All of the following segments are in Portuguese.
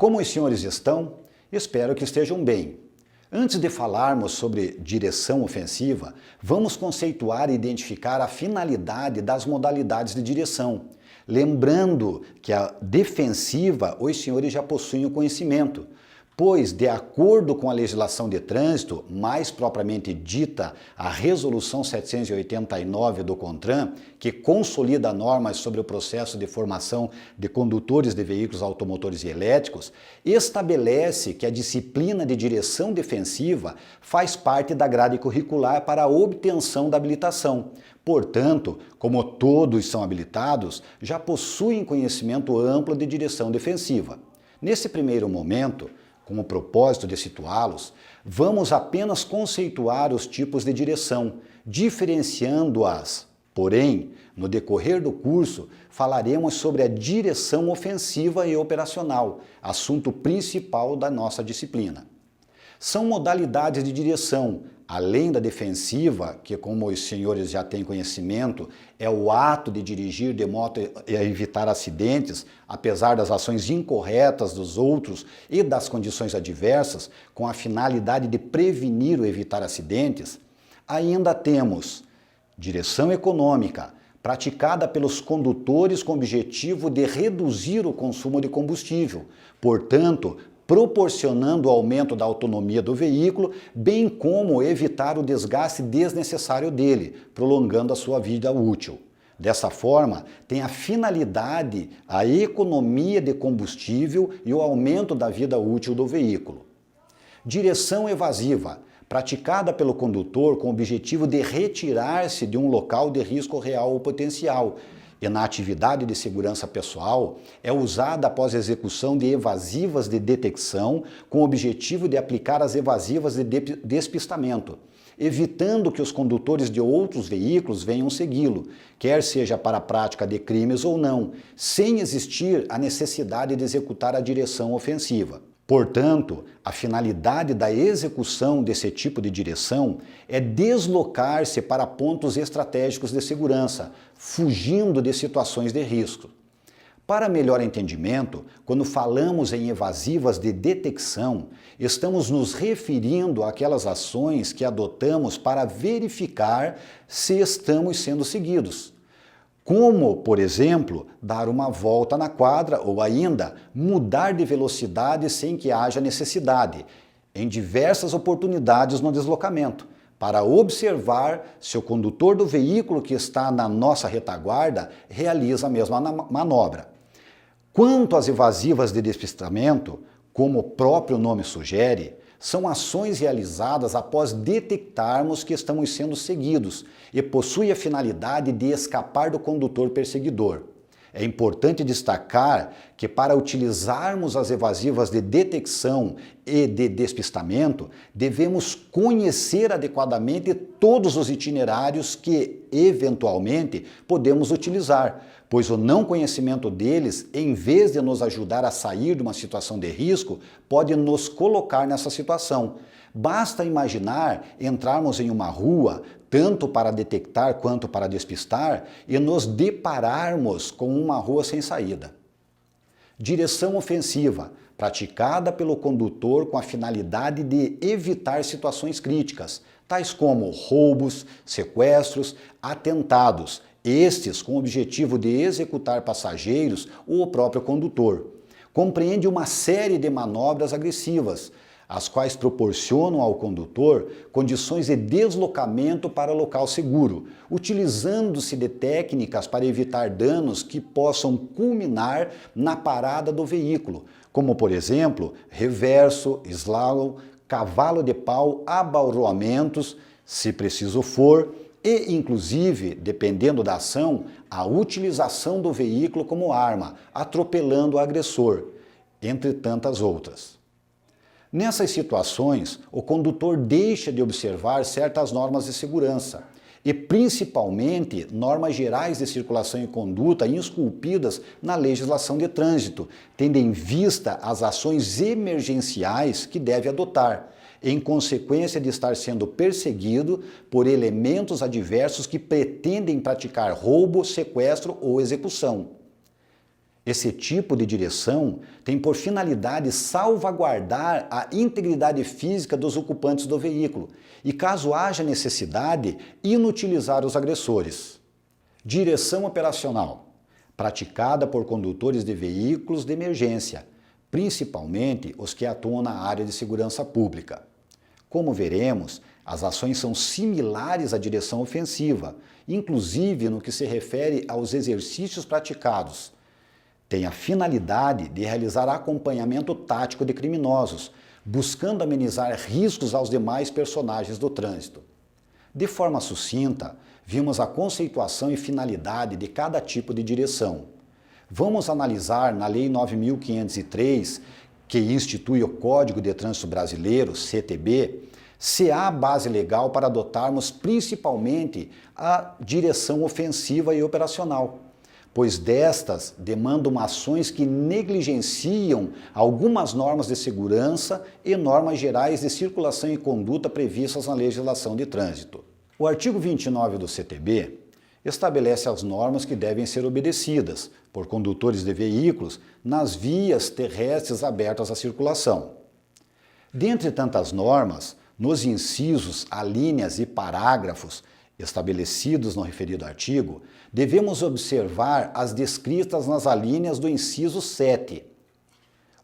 Como os senhores estão? Espero que estejam bem. Antes de falarmos sobre direção ofensiva, vamos conceituar e identificar a finalidade das modalidades de direção. Lembrando que a defensiva os senhores já possuem o conhecimento, pois, de acordo com a legislação de trânsito, mais propriamente dita a Resolução 789 do CONTRAN, que consolida normas sobre o processo de formação de condutores de veículos automotores e elétricos, estabelece que a disciplina de direção defensiva faz parte da grade curricular para a obtenção da habilitação. Portanto, como todos são habilitados, já possuem conhecimento amplo de direção defensiva. Nesse primeiro momento, com o propósito de situá-los, vamos apenas conceituar os tipos de direção, diferenciando-as. Porém, no decorrer do curso, falaremos sobre a direção ofensiva e operacional, assunto principal da nossa disciplina. São modalidades de direção, além da defensiva, que como os senhores já têm conhecimento, é o ato de dirigir de modo a evitar acidentes, apesar das ações incorretas dos outros e das condições adversas, com a finalidade de prevenir ou evitar acidentes. Ainda temos direção econômica, praticada pelos condutores com o objetivo de reduzir o consumo de combustível, portanto, proporcionando o aumento da autonomia do veículo, bem como evitar o desgaste desnecessário dele, prolongando a sua vida útil. Dessa forma, tem a finalidade a economia de combustível e o aumento da vida útil do veículo. Direção evasiva, praticada pelo condutor com o objetivo de retirar-se de um local de risco real ou potencial, e na atividade de segurança pessoal é usada após a execução de evasivas de detecção com o objetivo de aplicar as evasivas de despistamento, evitando que os condutores de outros veículos venham segui-lo, quer seja para a prática de crimes ou não, sem existir a necessidade de executar a direção ofensiva. Portanto, a finalidade da execução desse tipo de direção é deslocar-se para pontos estratégicos de segurança, fugindo de situações de risco. Para melhor entendimento, quando falamos em evasivas de detecção, estamos nos referindo àquelas ações que adotamos para verificar se estamos sendo seguidos. Como, por exemplo, dar uma volta na quadra ou ainda mudar de velocidade sem que haja necessidade, em diversas oportunidades no deslocamento, para observar se o condutor do veículo que está na nossa retaguarda realiza a mesma manobra. Quanto às evasivas de despistamento, como o próprio nome sugere, são ações realizadas após detectarmos que estamos sendo seguidos e possui a finalidade de escapar do condutor perseguidor. É importante destacar que para utilizarmos as evasivas de detecção e de despistamento, devemos conhecer adequadamente todos os itinerários que, eventualmente, podemos utilizar, pois o não conhecimento deles, em vez de nos ajudar a sair de uma situação de risco, pode nos colocar nessa situação. Basta imaginar entrarmos em uma rua, tanto para detectar quanto para despistar, e nos depararmos com uma rua sem saída. Direção ofensiva, praticada pelo condutor com a finalidade de evitar situações críticas, tais como roubos, sequestros, atentados, estes com o objetivo de executar passageiros ou o próprio condutor. Compreende uma série de manobras agressivas, as quais proporcionam ao condutor condições de deslocamento para local seguro, utilizando-se de técnicas para evitar danos que possam culminar na parada do veículo, como por exemplo, reverso, slalom, cavalo de pau, abalroamentos, se preciso for, e inclusive, dependendo da ação, a utilização do veículo como arma, atropelando o agressor, entre tantas outras. Nessas situações, o condutor deixa de observar certas normas de segurança e, principalmente, normas gerais de circulação e conduta esculpidas na legislação de trânsito, tendo em vista as ações emergenciais que deve adotar, em consequência de estar sendo perseguido por elementos adversos que pretendem praticar roubo, sequestro ou execução. Esse tipo de direção tem por finalidade salvaguardar a integridade física dos ocupantes do veículo e, caso haja necessidade, inutilizar os agressores. Direção operacional, praticada por condutores de veículos de emergência, principalmente os que atuam na área de segurança pública. Como veremos, as ações são similares à direção ofensiva, inclusive no que se refere aos exercícios praticados. Tem a finalidade de realizar acompanhamento tático de criminosos, buscando amenizar riscos aos demais personagens do trânsito. De forma sucinta, vimos a conceituação e finalidade de cada tipo de direção. Vamos analisar na Lei 9.503, que institui o Código de Trânsito Brasileiro, CTB, se há base legal para adotarmos principalmente a direção ofensiva e operacional, pois destas demandam ações que negligenciam algumas normas de segurança e normas gerais de circulação e conduta previstas na legislação de trânsito. O artigo 29 do CTB estabelece as normas que devem ser obedecidas por condutores de veículos nas vias terrestres abertas à circulação. Dentre tantas normas, nos incisos, alíneas e parágrafos estabelecidos no referido artigo, devemos observar as descritas nas alíneas do inciso 7.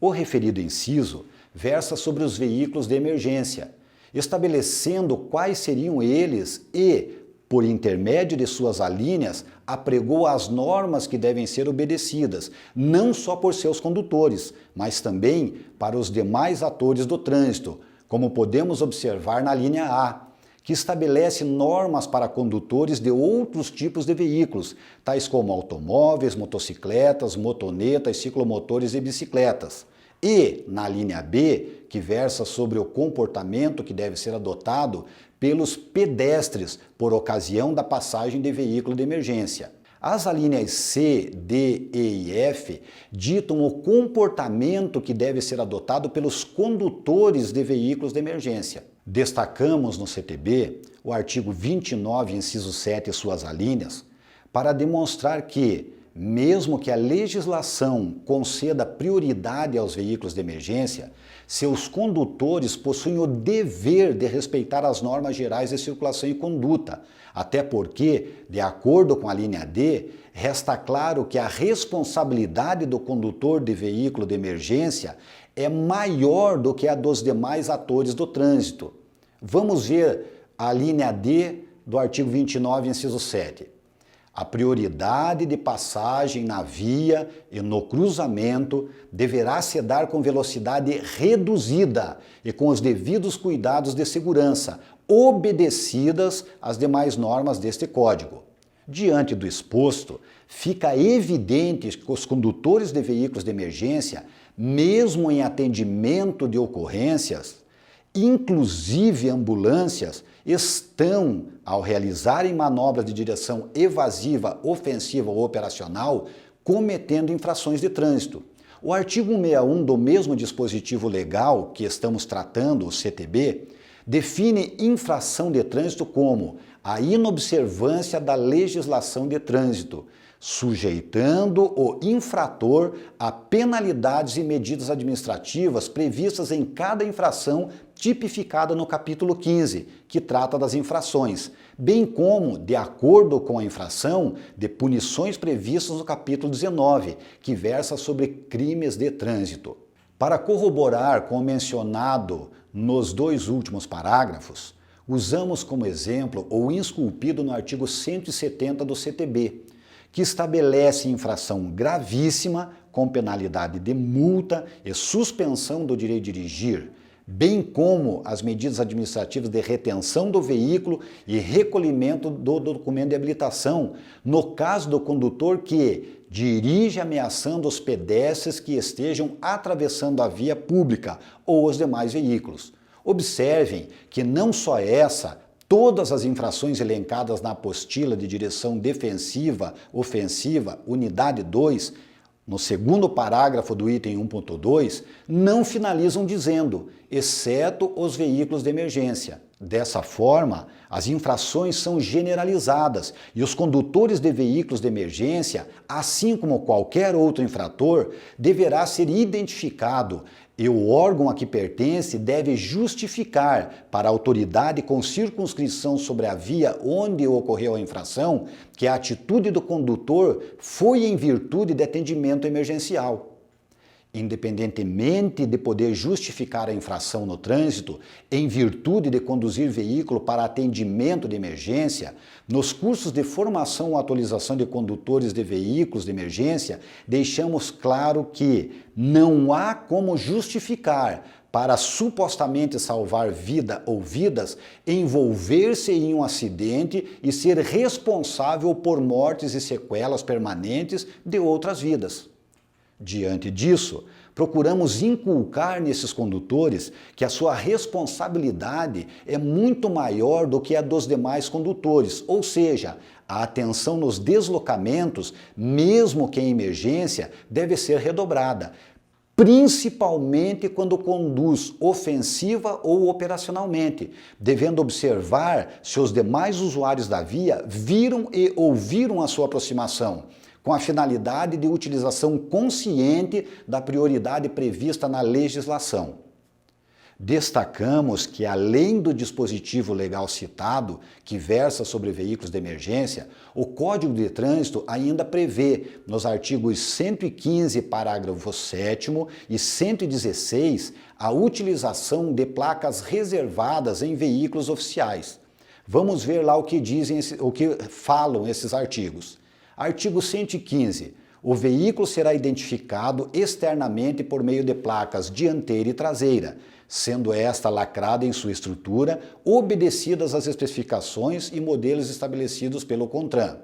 O referido inciso versa sobre os veículos de emergência, estabelecendo quais seriam eles e, por intermédio de suas alíneas, apregou as normas que devem ser obedecidas, não só por seus condutores, mas também para os demais atores do trânsito, como podemos observar na linha A, que estabelece normas para condutores de outros tipos de veículos, tais como automóveis, motocicletas, motonetas, ciclomotores e bicicletas. E, na linha B, que versa sobre o comportamento que deve ser adotado pelos pedestres por ocasião da passagem de veículo de emergência. As alíneas C, D, E e F ditam o comportamento que deve ser adotado pelos condutores de veículos de emergência. Destacamos no CTB o artigo 29, inciso 7 e suas alíneas, para demonstrar que, mesmo que a legislação conceda prioridade aos veículos de emergência, seus condutores possuem o dever de respeitar as normas gerais de circulação e conduta, até porque, de acordo com a linha D, resta claro que a responsabilidade do condutor de veículo de emergência é maior do que a dos demais atores do trânsito. Vamos ver a linha D do artigo 29, inciso 7. A prioridade de passagem na via e no cruzamento deverá se dar com velocidade reduzida e com os devidos cuidados de segurança, obedecidas as demais normas deste Código. Diante do exposto, fica evidente que os condutores de veículos de emergência, mesmo em atendimento de ocorrências, inclusive ambulâncias, estão, ao realizarem manobras de direção evasiva, ofensiva ou operacional, cometendo infrações de trânsito. O artigo 161 do mesmo dispositivo legal que estamos tratando, o CTB, define infração de trânsito como a inobservância da legislação de trânsito, sujeitando o infrator a penalidades e medidas administrativas previstas em cada infração tipificada no capítulo 15, que trata das infrações, bem como, de acordo com a infração, de punições previstas no capítulo 19, que versa sobre crimes de trânsito. Para corroborar com o mencionado nos dois últimos parágrafos, usamos como exemplo o esculpido no artigo 170 do CTB, que estabelece infração gravíssima com penalidade de multa e suspensão do direito de dirigir, bem como as medidas administrativas de retenção do veículo e recolhimento do documento de habilitação, no caso do condutor que dirige ameaçando os pedestres que estejam atravessando a via pública ou os demais veículos. Observem que não só essa, todas as infrações elencadas na apostila de direção defensiva, ofensiva, unidade 2, no segundo parágrafo do item 1.2, não finalizam dizendo, exceto os veículos de emergência. Dessa forma, as infrações são generalizadas e os condutores de veículos de emergência, assim como qualquer outro infrator, deverá ser identificado e o órgão a que pertence deve justificar para a autoridade com circunscrição sobre a via onde ocorreu a infração que a atitude do condutor foi em virtude de atendimento emergencial. Independentemente de poder justificar a infração no trânsito, em virtude de conduzir veículo para atendimento de emergência, nos cursos de formação ou atualização de condutores de veículos de emergência, deixamos claro que não há como justificar para supostamente salvar vida ou vidas, envolver-se em um acidente e ser responsável por mortes e sequelas permanentes de outras vidas. Diante disso, procuramos inculcar nesses condutores que a sua responsabilidade é muito maior do que a dos demais condutores, ou seja, a atenção nos deslocamentos, mesmo que em emergência, deve ser redobrada, principalmente quando conduz ofensiva ou operacionalmente, devendo observar se os demais usuários da via viram e ouviram a sua aproximação, com a finalidade de utilização consciente da prioridade prevista na legislação. Destacamos que, além do dispositivo legal citado, que versa sobre veículos de emergência, o Código de Trânsito ainda prevê, nos artigos 115, parágrafo 7º e 116, a utilização de placas reservadas em veículos oficiais. Vamos ver lá o que falam esses artigos. Artigo 115. O veículo será identificado externamente por meio de placas dianteira e traseira, sendo esta lacrada em sua estrutura, obedecidas às especificações e modelos estabelecidos pelo CONTRAN.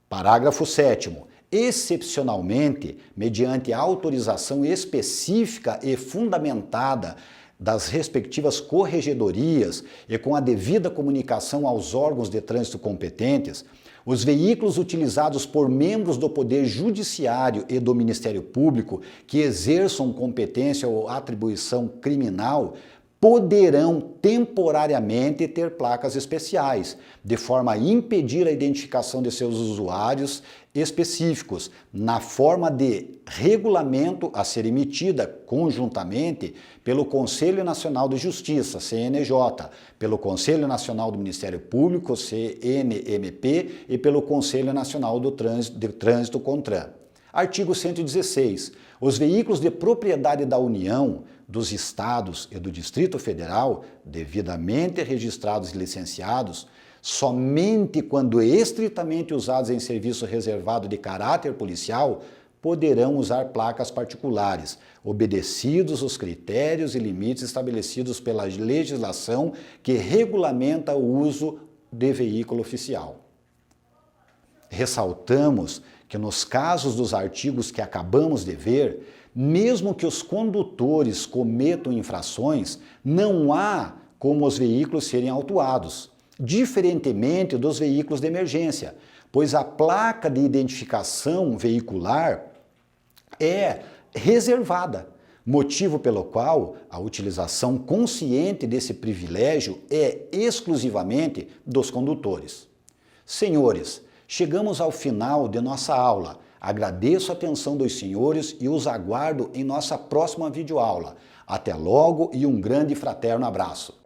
Parágrafo 7º. Excepcionalmente, mediante autorização específica e fundamentada das respectivas corregedorias e com a devida comunicação aos órgãos de trânsito competentes, os veículos utilizados por membros do Poder Judiciário e do Ministério Público que exerçam competência ou atribuição criminal poderão temporariamente ter placas especiais, de forma a impedir a identificação de seus usuários específicos, na forma de regulamento a ser emitida conjuntamente pelo Conselho Nacional de Justiça, CNJ, pelo Conselho Nacional do Ministério Público, CNMP, e pelo Conselho Nacional de Trânsito, CONTRAN. Artigo 116. Os veículos de propriedade da União, dos Estados e do Distrito Federal, devidamente registrados e licenciados, somente quando estritamente usados em serviço reservado de caráter policial, poderão usar placas particulares, obedecidos os critérios e limites estabelecidos pela legislação que regulamenta o uso de veículo oficial. Ressaltamos que nos casos dos artigos que acabamos de ver, mesmo que os condutores cometam infrações, não há como os veículos serem autuados, diferentemente dos veículos de emergência, pois a placa de identificação veicular é reservada, motivo pelo qual a utilização consciente desse privilégio é exclusivamente dos condutores. Senhores, chegamos ao final de nossa aula. Agradeço a atenção dos senhores e os aguardo em nossa próxima videoaula. Até logo e um grande e fraterno abraço.